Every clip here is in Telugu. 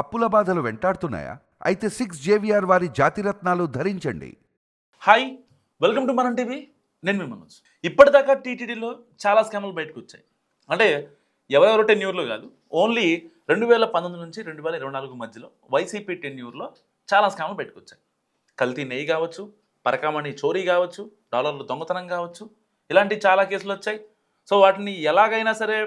అప్పుల బాధలు వెంటాడుతున్నాయా? అయితే 6 జేవిఆర్ వారి జాతిరత్నాలు ధరించండి. హాయ్, వెల్కమ్ టు మనం టీవీ. నేను మీ మనోజ్. ఇప్పటిదాకా టీటీడీలో చాలా స్కామ్లు బయటకు వచ్చాయి. అంటే ఎవరెవరో టెన్యూర్లో కాదు, ఓన్లీ 2019 నుంచి 2024 మధ్యలో వైసీపీ టెన్యూర్లో చాలా స్కామ్లు బయటకు వచ్చాయి. కల్తీ నెయ్యి కావచ్చు, పరకామణి చోరీ కావచ్చు, డాలర్లు దొంగతనం కావచ్చు, ఇలాంటి చాలా కేసులు వచ్చాయి. సో వాటిని ఎలాగైనా సరే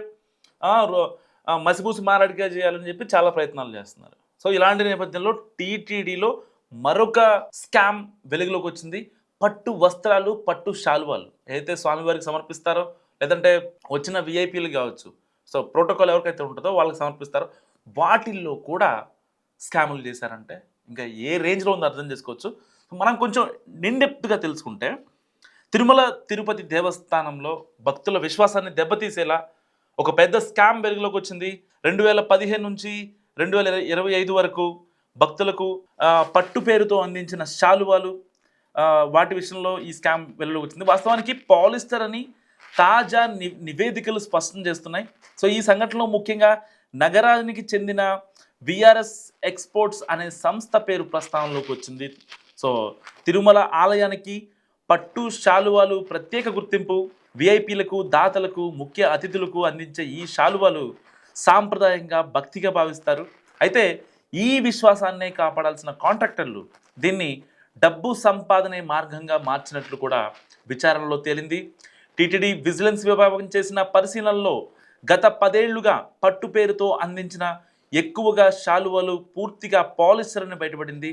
మసిపూసి మారడిగా చేయాలని చెప్పి చాలా ప్రయత్నాలు చేస్తున్నారు. సో ఇలాంటి నేపథ్యంలో టీటీడీలో మరొక స్కామ్ వెలుగులోకి వచ్చింది. పట్టు వస్త్రాలు, పట్టు శాలువాలు ఏదైతే స్వామివారికి సమర్పిస్తారో, లేదంటే వచ్చిన విఐపీలు కావచ్చు, సో ప్రోటోకాల్ ఎవరికైతే ఉంటుందో వాళ్ళకి సమర్పిస్తారో, వాటిల్లో కూడా స్కాములు చేశారంటే ఇంకా ఏ రేంజ్లో ఉందో అర్థం చేసుకోవచ్చు. మనం కొంచెం నిండెప్త్గా తెలుసుకుంటే, తిరుమల తిరుపతి దేవస్థానంలో భక్తుల విశ్వాసాన్ని దెబ్బతీసేలా ఒక పెద్ద స్కామ్ వెలుగులోకి వచ్చింది. 2015 నుంచి 2025 వరకు భక్తులకు పట్టు పేరుతో అందించిన శాలువాలు, వాటి విషయంలో ఈ స్కామ్ వెలుగులోకి వచ్చింది. వాస్తవానికి పాలిస్టర్ అని తాజా నివేదికలు స్పష్టం చేస్తున్నాయి. సో ఈ సంఘటనలో ముఖ్యంగా నగరానికి చెందిన విఆర్ఎస్ ఎక్స్పోర్ట్స్ అనే సంస్థ పేరు ప్రస్తావనలోకి వచ్చింది. సో తిరుమల ఆలయానికి పట్టు శాలువాలు ప్రత్యేక గుర్తింపు. విఐపీలకు, దాతలకు, ముఖ్య అతిథులకు అందించే ఈ శాలువాలు సాంప్రదాయంగా, భక్తిగా భావిస్తారు. అయితే ఈ విశ్వాసాన్నే కాపాడాల్సిన కాంట్రాక్టర్లు దీన్ని డబ్బు సంపాదనే మార్గంగా మార్చినట్లు కూడా విచారణలో తేలింది. టీటీడీ విజిలెన్స్ విభాగం చేసిన పరిశీలనలో గత 10 ఏళ్లుగా పట్టు పేరుతో అందించిన ఎక్కువగా శాలువాలు పూర్తిగా పాలిస్టర్ అని బయటపడింది.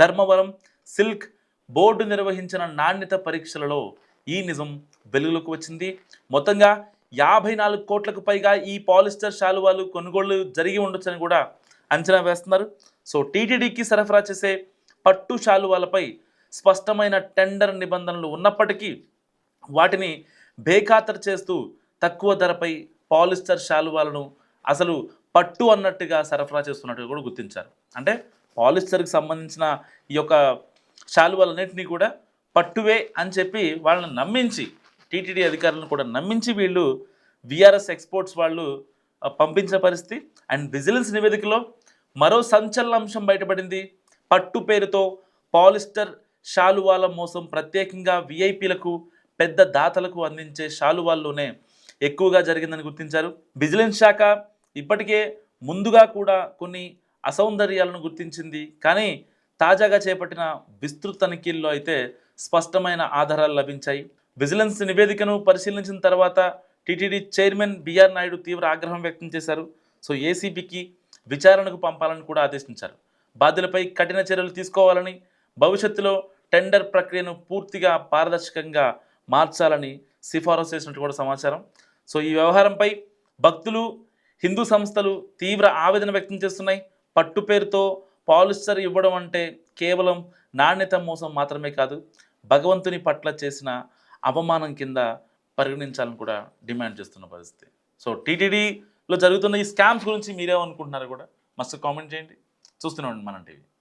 ధర్మవరం సిల్క్ బోర్డు నిర్వహించిన నాణ్యత పరీక్షలలో ఈ నిజం వెలుగులోకి వచ్చింది. మొత్తంగా 54 కోట్లకు పైగా ఈ పాలిస్టర్ శాలువాలు కొనుగోళ్లు జరిగి ఉండొచ్చని కూడా అంచనా వేస్తున్నారు. సో టీటీడీకి సరఫరా చేసే పట్టు శాలువాలపై స్పష్టమైన టెండర్ నిబంధనలు ఉన్నప్పటికీ వాటిని బేఖాతరు చేస్తూ తక్కువ ధరపై పాలిస్టర్ శాలువాలను అసలు పట్టు అన్నట్టుగా సరఫరా చేస్తున్నట్టుగా కూడా గుర్తించారు. అంటే పాలిస్టర్కి సంబంధించిన ఈ యొక్క శాలువాలన్నింటినీ కూడా పట్టువే అని చెప్పి వాళ్ళని నమ్మించి, టీటీడీ అధికారులను కూడా నమ్మించి వీళ్ళు విఆర్ఎస్ ఎక్స్పోర్ట్స్ వాళ్ళు పంపించిన పరిస్థితి. అండ్ విజిలెన్స్ నివేదికలో మరో సంచలన అంశం బయటపడింది. పట్టు పేరుతో పాలిస్టర్ శాలువాల మోసం ప్రత్యేకంగా విఐపీలకు, పెద్ద దాతలకు అందించే శాలువాల్లోనే ఎక్కువగా జరిగిందని గుర్తించారు. విజిలెన్స్ శాఖ ఇప్పటికే ముందుగా కూడా కొన్ని అసౌందర్యాలను గుర్తించింది. కానీ తాజాగా చేపట్టిన విస్తృత తనిఖీల్లో అయితే స్పష్టమైన ఆధారాలు లభించాయి. విజిలెన్స్ నివేదికను పరిశీలించిన తర్వాత టీటీడీ చైర్మన్ బిఆర్ నాయుడు తీవ్ర ఆగ్రహం వ్యక్తం చేశారు. సో ఏసీబీకి విచారణకు పంపాలని కూడా ఆదేశించారు. బాధ్యులపై కఠిన చర్యలు తీసుకోవాలని, భవిష్యత్తులో టెండర్ ప్రక్రియను పూర్తిగా పారదర్శకంగా మార్చాలని సిఫారసు చేసినట్టు కూడా సమాచారం. సో ఈ వ్యవహారంపై భక్తులు, హిందూ సంస్థలు తీవ్ర ఆవేదన వ్యక్తం చేస్తున్నాయి. పట్టు పేరుతో పాలిస్టర్ ఇవ్వడం అంటే కేవలం నాణ్యత మోసం మాత్రమే కాదు, భగవంతుని పట్ల చేసిన అవమానం కింద పరిగణించాలని కూడా డిమాండ్ చేస్తున్న పరిస్థితి. సో టీటీడీలో జరుగుతున్న ఈ స్కామ్స్ గురించి మీరేమనుకుంటున్నారో కూడా మస్తు కామెంట్ చేయండి. చూస్తూనే ఉండండి మనం టీవీ.